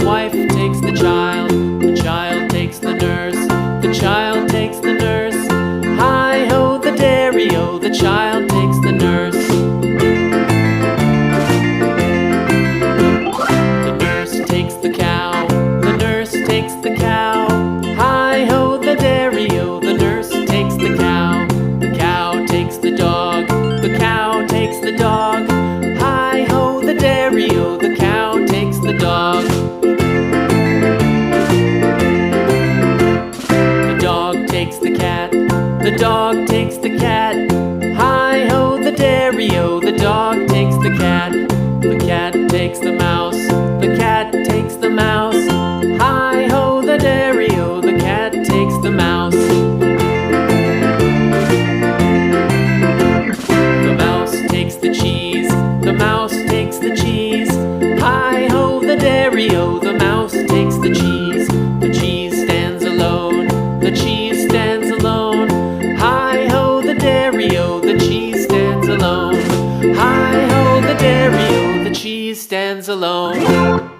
wife takes the child takes the nurse, the child takes the nurse. Hi-ho the dairy-o, the child takes the nurse. The nurse takes the cow, the nurse takes the cow. Hi-ho the dairy-o, the nurse takes the cow. The cow takes the dog, the cow takes the dog. Hi-ho the dairy-o, the cow takes the dog. The dog takes the cat, the dog takes the cat. Hi-ho the dairy-o, the dog takes the cat. The cat takes the mouse, the cat takes the mouse. Hi-ho the dairy-o, the cat takes the mouse. The mouse takes the cheese, the mouse takes the cheese. Hi-ho the dairy-o, the mouse takes the cheese. The cheese stands alone, the cheese stands alone. Hi-ho the dairy-o, the cheese stands alone. Hi-ho the dairy-o, the cheese stands alone.